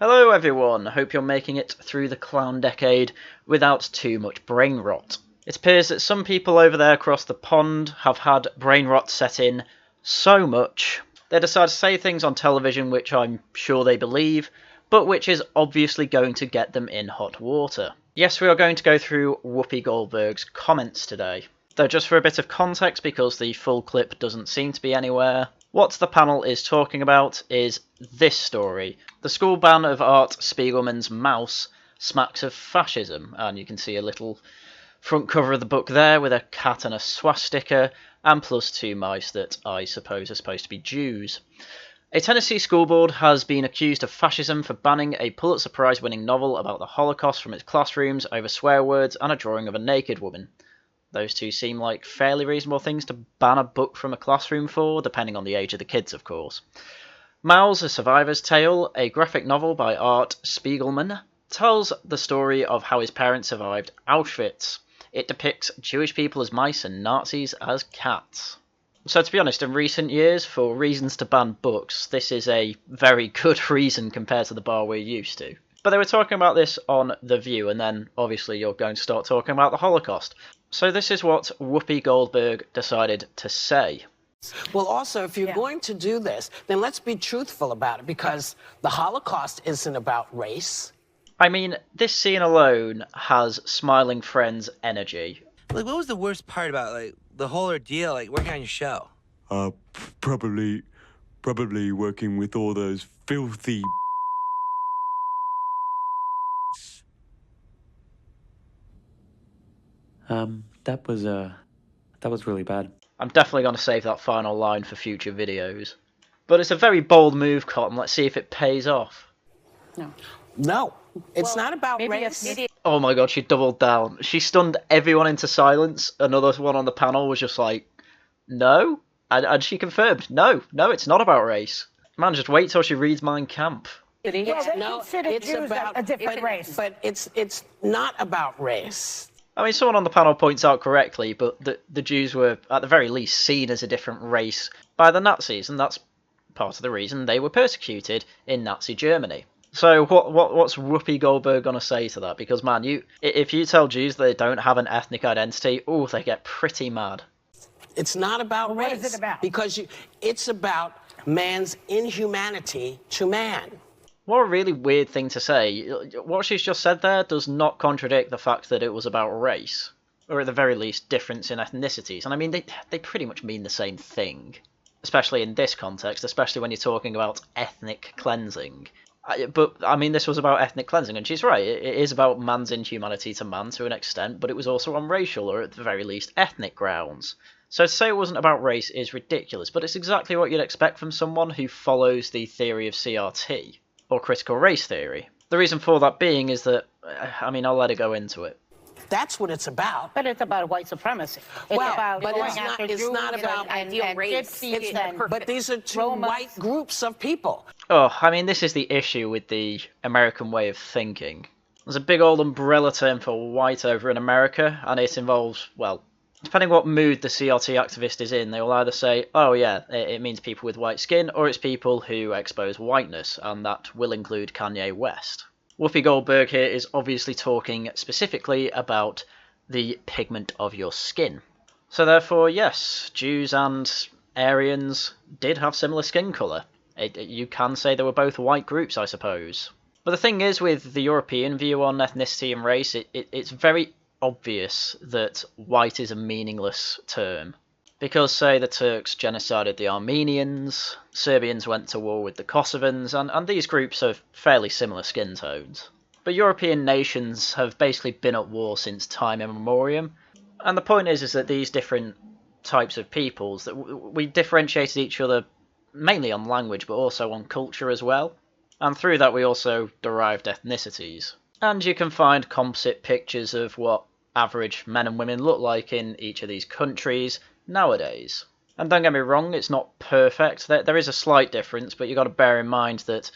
Hello everyone, hope you're making it through the clown decade without too much brain rot. It appears that some people over there across the pond have had brain rot set in so much, they decide to say things on television which I'm sure they believe, but which is obviously going to get them in hot water. Yes, we are going to go through Whoopi Goldberg's comments today. Though just for a bit of context, because the full clip doesn't seem to be anywhere, what the panel is talking about is this story. The school ban of Art Spiegelman's Mouse smacks of fascism, and you can see a little front cover of the book there with a cat and a swastika, and plus two mice that I suppose are supposed to be Jews. A Tennessee school board has been accused of fascism for banning a Pulitzer Prize-winning novel about the Holocaust from its classrooms over swear words and a drawing of a naked woman. Those two seem like fairly reasonable things to ban a book from a classroom for, depending on the age of the kids, of course. Maus, A Survivor's Tale, a graphic novel by Art Spiegelman, tells the story of how his parents survived Auschwitz. It depicts Jewish people as mice and Nazis as cats. So to be honest, in recent years, for reasons to ban books, this is a very good reason compared to the bar we're used to. But they were talking about this on The View, and then obviously you're going to start talking about the Holocaust. So this is what Whoopi Goldberg decided to say. Well, also, if you're going to do this, then let's be truthful about it, because the Holocaust isn't about race. I mean, this scene alone has Smiling Friends energy. Like, what was the worst part about, like, the whole ordeal, like, working on your show? Probably working with all those filthy that was really bad. I'm definitely going to save that final line for future videos. But it's a very bold move, Cotton. Let's see if it pays off. No, it's not about race. Oh my god, she doubled down. She stunned everyone into silence. Another one on the panel was just like, no? And she confirmed, no, it's not about race. Man, just wait till she reads Mein Kampf. No, it's about a different race. But it's not about race. I mean, someone on the panel points out correctly, but the Jews were, at the very least, seen as a different race by the Nazis, and that's part of the reason they were persecuted in Nazi Germany. So what's Whoopi Goldberg going to say to that? Because, man, if you tell Jews they don't have an ethnic identity, oh, they get pretty mad. It's not about race. What is it about? Because it's about man's inhumanity to man. What a really weird thing to say. What she's just said there does not contradict the fact that it was about race. Or at the very least, difference in ethnicities. And I mean, they pretty much mean the same thing. Especially in this context, especially when you're talking about ethnic cleansing. But, I mean, this was about ethnic cleansing, and she's right. It is about man's inhumanity to man to an extent, but it was also on racial, or at the very least, ethnic grounds. So to say it wasn't about race is ridiculous, but it's exactly what you'd expect from someone who follows the theory of CRT. Or critical race theory. The reason for that being is that, I mean, I'll let it go into it. That's what it's about. But it's about white supremacy. It's about but it's not about ideal race. But these are two white groups of people. Oh, I mean, this is the issue with the American way of thinking. There's a big old umbrella term for white over in America, and it involves, well, depending what mood the CRT activist is in, they will either say, oh yeah, it means people with white skin, or it's people who expose whiteness, and that will include Kanye West. Whoopi Goldberg here is obviously talking specifically about the pigment of your skin. So therefore, yes, Jews and Aryans did have similar skin colour. You can say they were both white groups, I suppose. But the thing is, with the European view on ethnicity and race, it's very obvious that white is a meaningless term. Because, say, the Turks genocided the Armenians, Serbians went to war with the Kosovans, and these groups have fairly similar skin tones. But European nations have basically been at war since time immemorial, and the point is that these different types of peoples, that we differentiated each other mainly on language, but also on culture as well, and through that we also derived ethnicities. And you can find composite pictures of what average men and women look like in each of these countries nowadays. And don't get me wrong, it's not perfect. There is a slight difference, but you've got to bear in mind that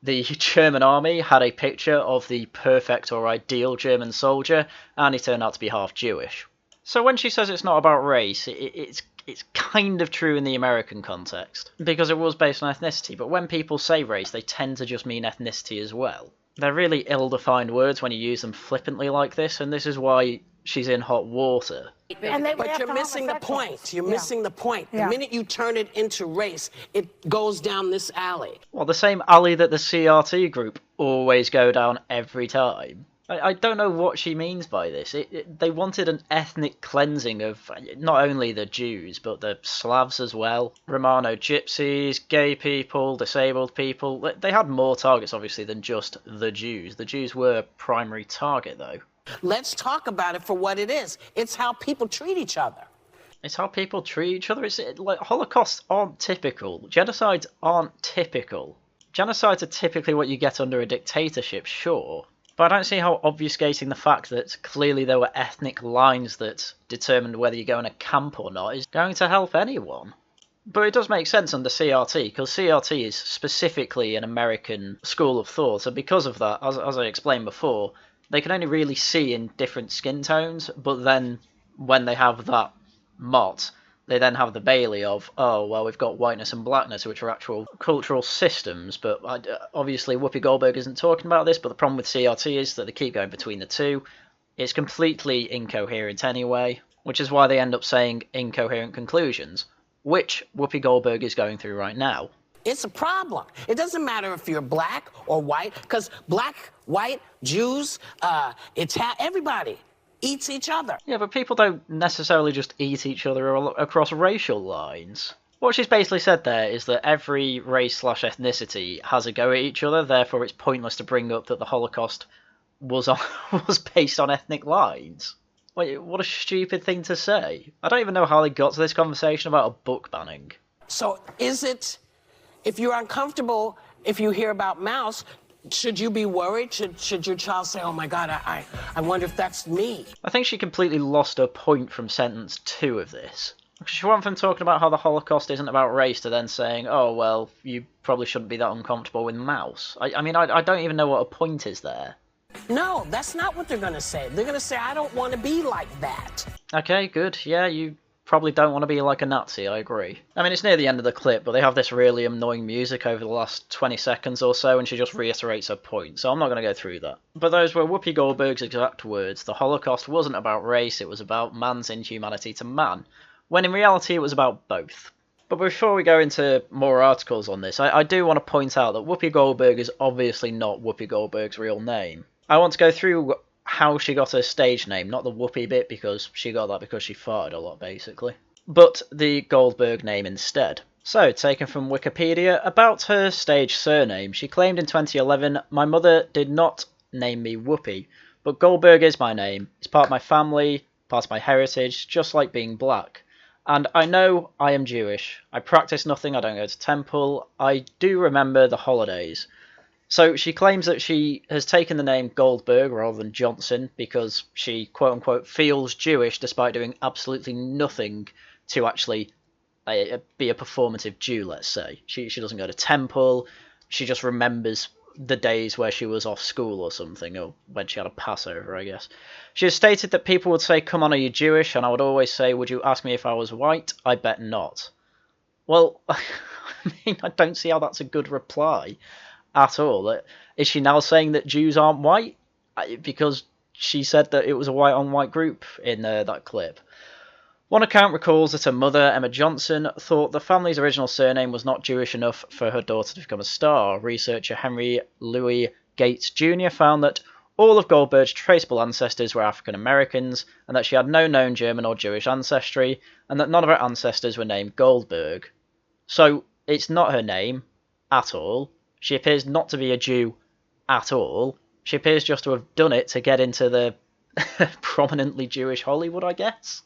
the German army had a picture of the perfect or ideal German soldier, and he turned out to be half Jewish. So when she says it's not about race, it's kind of true in the American context, because it was based on ethnicity, but when people say race, they tend to just mean ethnicity as well. They're really ill-defined words when you use them flippantly like this, and this is why she's in hot water. But you're missing the point. You're missing the point. The minute you turn it into race, it goes down this alley. Well, the same alley that the CRT group always go down every time. I don't know what she means by this. They wanted an ethnic cleansing of not only the Jews, but the Slavs as well. Romano gypsies, gay people, disabled people. They had more targets, obviously, than just the Jews. The Jews were a primary target, though. Let's talk about it for what it is. It's how people treat each other. It's how people treat each other. Like Holocausts aren't typical. Genocides aren't typical. Genocides are typically what you get under a dictatorship, sure. But I don't see how obfuscating the fact that clearly there were ethnic lines that determined whether you go in a camp or not is going to help anyone. But it does make sense under CRT, because CRT is specifically an American school of thought, and because of that, as I explained before, they can only really see in different skin tones, but then when they have that mot, they then have the Bailey of, oh, well, we've got whiteness and blackness, which are actual cultural systems. But obviously, Whoopi Goldberg isn't talking about this, but the problem with CRT is that they keep going between the two. It's completely incoherent anyway, which is why they end up saying incoherent conclusions, which Whoopi Goldberg is going through right now. It's a problem. It doesn't matter if you're black or white, because black, white, Jews, everybody eats each other. Yeah, but people don't necessarily just eat each other across racial lines. What she's basically said there is that every race/ethnicity has a go at each other, therefore it's pointless to bring up that the Holocaust was based on ethnic lines. Wait, what a stupid thing to say. I don't even know how they got to this conversation about a book banning. So is it, if you're uncomfortable, if you hear about Mouse, should you be worried? Should your child say, oh my God, I wonder if that's me? I think she completely lost her point from sentence 2 of this. She went from talking about how the Holocaust isn't about race to then saying, oh, well, you probably shouldn't be that uncomfortable with Mouse. I mean, I don't even know what a point is there. No, that's not what they're going to say. They're going to say, I don't want to be like that. Okay, good. Yeah, you probably don't want to be like a Nazi, I agree. I mean, it's near the end of the clip, but they have this really annoying music over the last 20 seconds or so, and she just reiterates her point, so I'm not going to go through that. But those were Whoopi Goldberg's exact words. The Holocaust wasn't about race, it was about man's inhumanity to man, when in reality it was about both. But before we go into more articles on this, I do want to point out that Whoopi Goldberg is obviously not Whoopi Goldberg's real name. I want to go through how she got her stage name, not the Whoopi bit, because she got that because she farted a lot, basically, but the Goldberg name instead. So, taken from Wikipedia, about her stage surname, she claimed in 2011, my mother did not name me Whoopi, but Goldberg is my name. It's part of my family, part of my heritage, just like being black. And I know I am Jewish. I practice nothing, I don't go to temple. I do remember the holidays. So she claims that she has taken the name Goldberg rather than Johnson because she, quote-unquote, feels Jewish despite doing absolutely nothing to actually be a performative Jew, let's say. She doesn't go to temple. She just remembers the days where she was off school or something, or when she had a Passover, I guess. She has stated that people would say, come on, are you Jewish? And I would always say, would you ask me if I was white? I bet not. Well, I mean, I don't see how that's a good reply at all. Is she now saying that Jews aren't white? Because she said that it was a white-on-white group in that clip. One account recalls that her mother, Emma Johnson, thought the family's original surname was not Jewish enough for her daughter to become a star. Researcher Henry Louis Gates Jr. found that all of Goldberg's traceable ancestors were African Americans, and that she had no known German or Jewish ancestry, and that none of her ancestors were named Goldberg. So, it's not her name, at all. She appears not to be a Jew at all. She appears just to have done it to get into the prominently Jewish Hollywood, I guess.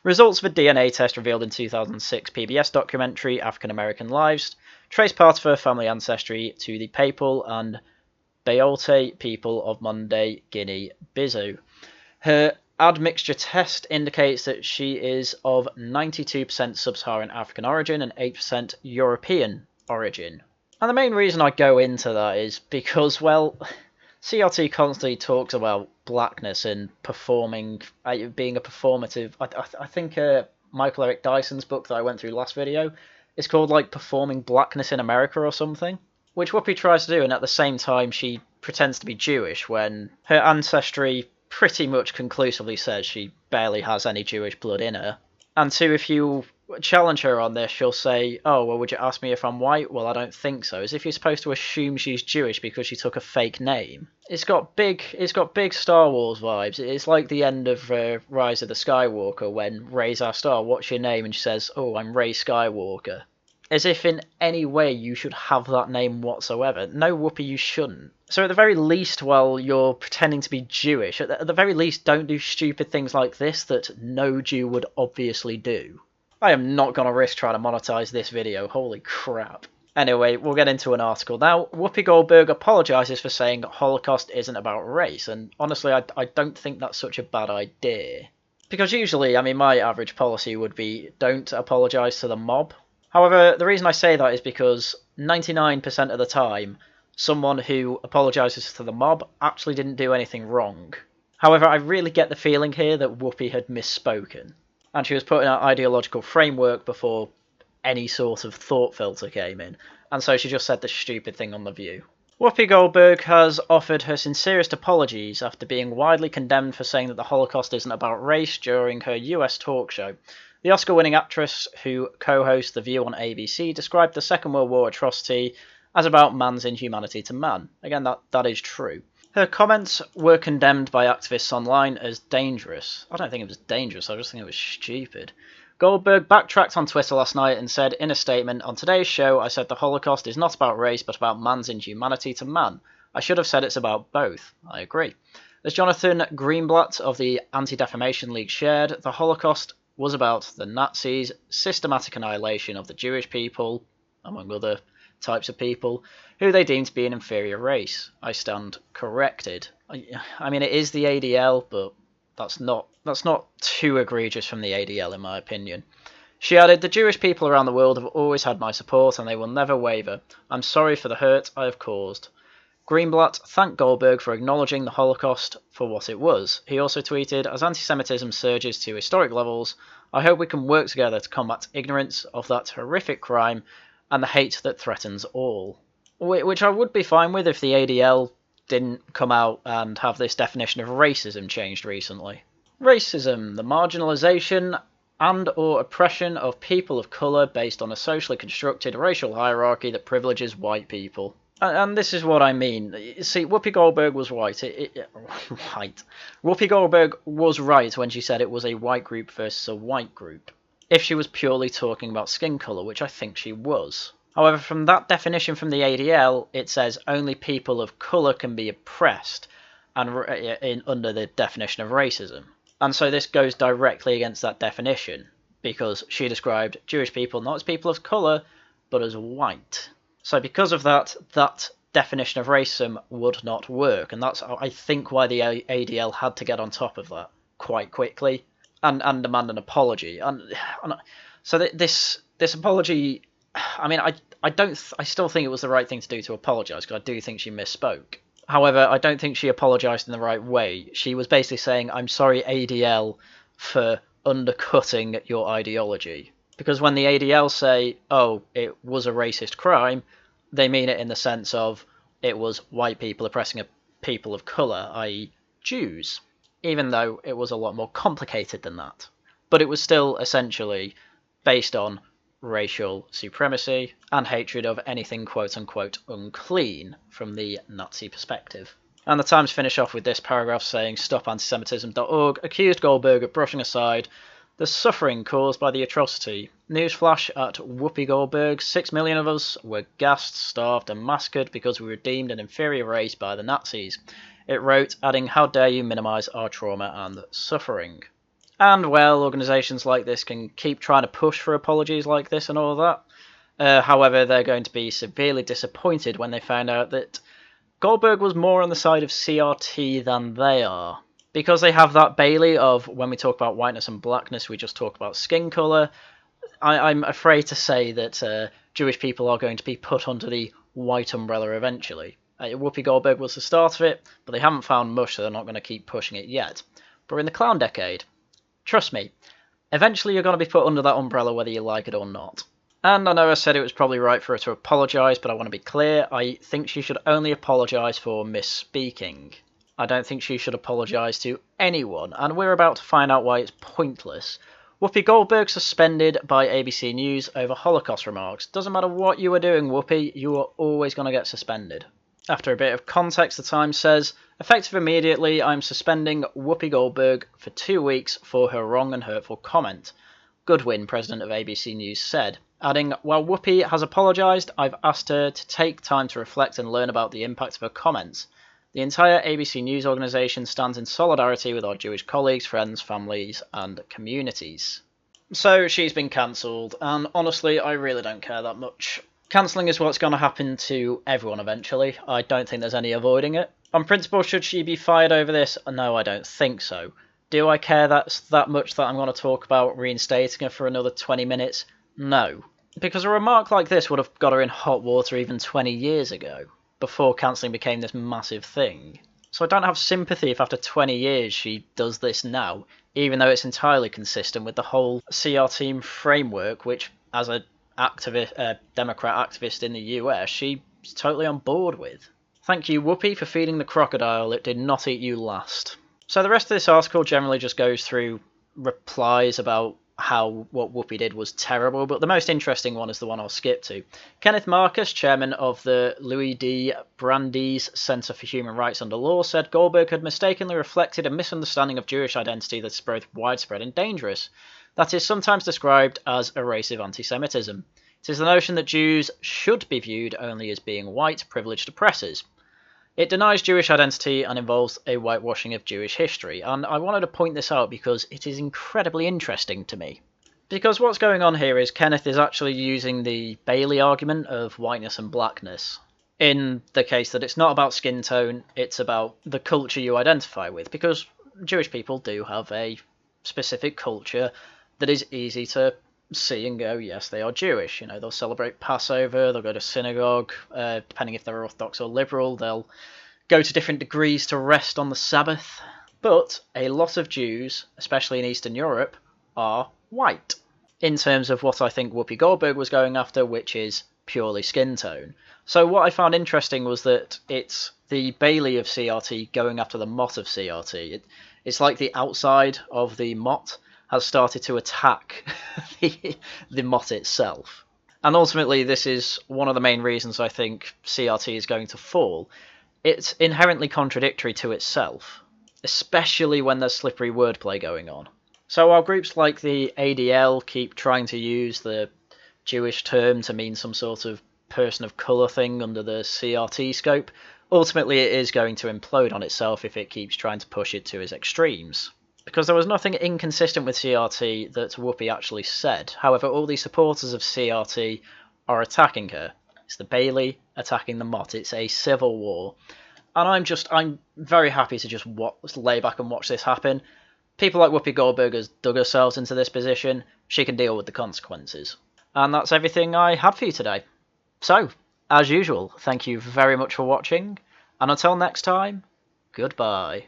Results of a DNA test revealed in 2006 PBS documentary African American Lives trace part of her family ancestry to the Papal and Baote people of modern-day Guinea-Bissau. Her admixture test indicates that she is of 92% sub-Saharan African origin and 8% European origin. And the main reason I go into that is because, well, CRT constantly talks about blackness and performing, being a performative. I think Michael Eric Dyson's book that I went through last video. It's called, like, Performing Blackness in America or something, which Whoopi tries to do, and at the same time she pretends to be Jewish when her ancestry pretty much conclusively says she barely has any Jewish blood in her. And two, if you challenge her on this, she'll say, oh, well, would you ask me if I'm white? Well, I don't think so. As if you're supposed to assume she's Jewish because she took a fake name. It's got big Star Wars vibes. It's like the end of Rise of the Skywalker when Rey's asked, oh, what's your name? And she says, oh, I'm Rey Skywalker. As if in any way you should have that name whatsoever. No, Whoopi, you shouldn't. So at the very least, while you're pretending to be Jewish, at the very least, don't do stupid things like this that no Jew would obviously do. I am not going to risk trying to monetize this video, holy crap. Anyway, we'll get into an article now. Whoopi Goldberg apologises for saying Holocaust isn't about race, and honestly, I don't think that's such a bad idea. Because usually, I mean, my average policy would be don't apologise to the mob. However, the reason I say that is because 99% of the time, someone who apologises to the mob actually didn't do anything wrong. However, I really get the feeling here that Whoopi had misspoken, and she was putting out ideological framework before any sort of thought filter came in, and so she just said the stupid thing on The View. Whoopi Goldberg has offered her sincerest apologies after being widely condemned for saying that the Holocaust isn't about race during her US talk show. The Oscar-winning actress who co-hosts The View on ABC described the Second World War atrocity as about man's inhumanity to man. Again, that is true. Her comments were condemned by activists online as dangerous. I don't think it was dangerous, I just think it was stupid. Goldberg backtracked on Twitter last night and said in a statement, on today's show I said the Holocaust is not about race but about man's inhumanity to man. I should have said it's about both. I agree. As Jonathan Greenblatt of the Anti-Defamation League shared, the Holocaust was about the Nazis' systematic annihilation of the Jewish people, among other types of people, who they deemed to be an inferior race. I stand corrected. I mean, it is the ADL, but that's not too egregious from the ADL, in my opinion. She added, the Jewish people around the world have always had my support, and they will never waver. I'm sorry for the hurt I have caused. Greenblatt thanked Goldberg for acknowledging the Holocaust for what it was. He also tweeted, as anti-Semitism surges to historic levels, I hope we can work together to combat ignorance of that horrific crime and the hate that threatens all. Which I would be fine with if the ADL didn't come out and have this definition of racism changed recently. Racism, the marginalisation and or oppression of people of colour based on a socially constructed racial hierarchy that privileges white people. And this is what I mean. See, Whoopi Goldberg was white. Whoopi Goldberg was right when she said it was a white group versus a white group, if she was purely talking about skin colour, which I think she was. However, from that definition from the ADL, it says only people of colour can be oppressed and under the definition of racism. And so this goes directly against that definition, because she described Jewish people not as people of colour, but as white. So because of that, that definition of racism would not work, and that's, I think, why the ADL had to get on top of that quite quickly and demand an apology. So this apology, I mean, I still think it was the right thing to do to apologise, because I do think she misspoke. However, I don't think she apologised in the right way. She was basically saying, I'm sorry, ADL, for undercutting your ideology. Because when the ADL say, oh, it was a racist crime, they mean it in the sense of it was white people oppressing a people of colour, i.e. Jews, even though it was a lot more complicated than that. But it was still essentially based on racial supremacy and hatred of anything quote-unquote unclean from the Nazi perspective. And the Times finish off with this paragraph saying, StopAntisemitism.org accused Goldberg of brushing aside the suffering caused by the atrocity. Newsflash at Whoopi Goldberg, 6 million of us were gassed, starved and massacred because we were deemed an inferior race by the Nazis. It wrote, adding, how dare you minimise our trauma and suffering. And, well, organisations like this can keep trying to push for apologies like this and all that. However, they're going to be severely disappointed when they find out that Goldberg was more on the side of CRT than they are. Because they have that Bailey of, when we talk about whiteness and blackness, we just talk about skin colour. I'm afraid to say that Jewish people are going to be put under the white umbrella eventually. Whoopi Goldberg was the start of it, but they haven't found much, so they're not going to keep pushing it yet. But in the clown decade, trust me, Eventually you're going to be put under that umbrella whether you like it or not. And I know I said it was probably right for her to apologise, but I want to be clear, I think she should only apologise for misspeaking. I don't think she should apologise to anyone, and we're about to find out why it's pointless. Whoopi Goldberg suspended by ABC News over Holocaust remarks. Doesn't matter what you were doing, Whoopi, you are always going to get suspended. After a bit of context, the Times says, effective immediately, I'm suspending Whoopi Goldberg for 2 weeks for her wrong and hurtful comment. Goodwin, president of ABC News, said, adding, while Whoopi has apologised, I've asked her to take time to reflect and learn about the impact of her comments. The entire ABC News organisation stands in solidarity with our Jewish colleagues, friends, families and communities. So she's been cancelled, and honestly, I really don't care that much. Cancelling is what's going to happen to everyone eventually. I don't think there's any avoiding it. On principle, should she be fired over this? No, I don't think so. Do I care that much that I'm going to talk about reinstating her for another 20 minutes? No. Because a remark like this would have got her in hot water even 20 years ago, before cancelling became this massive thing. So I don't have sympathy if after 20 years she does this now, even though it's entirely consistent with the whole CRT framework, which, as a Democrat activist in the US, she's totally on board with. Thank you, Whoopi, for feeding the crocodile. It did not eat you last. So the rest of this article generally just goes through replies about how what Whoopi did was terrible, but the most interesting one is the one I'll skip to. Kenneth Marcus, chairman of the Louis D. Brandeis Center for Human Rights Under Law, said Goldberg had mistakenly reflected a misunderstanding of Jewish identity that's both widespread and dangerous. That is sometimes described as erasive anti-Semitism. It is the notion that Jews should be viewed only as being white, privileged oppressors. It denies Jewish identity and involves a whitewashing of Jewish history, and I wanted to point this out because it is incredibly interesting to me. Because what's going on here is Kenneth is actually using the Bailey argument of whiteness and blackness, in the case that it's not about skin tone, it's about the culture you identify with, because Jewish people do have a specific culture that is easy to see and go, yes, they are Jewish. You know, they'll celebrate Passover, they'll go to synagogue, depending if they're Orthodox or liberal, they'll go to different degrees to rest on the Sabbath. But a lot of Jews, especially in Eastern Europe, are white, in terms of what I think Whoopi Goldberg was going after, which is purely skin tone. So what I found interesting was that it's the Bailey of CRT going after the Mott of CRT. It's like the outside of the Mott has started to attack the Mott itself. And ultimately, this is one of the main reasons I think CRT is going to fall. It's inherently contradictory to itself, especially when there's slippery wordplay going on. So while groups like the ADL keep trying to use the Jewish term to mean some sort of person of colour thing under the CRT scope, ultimately it is going to implode on itself if it keeps trying to push it to its extremes. Because there was nothing inconsistent with CRT that Whoopi actually said. However, all the supporters of CRT are attacking her. It's the Bailey attacking the Mott. It's a civil war. And I'm very happy to just lay back and watch this happen. People like Whoopi Goldberg has dug herself into this position. She can deal with the consequences. And that's everything I had for you today. So, as usual, thank you very much for watching. And until next time, goodbye.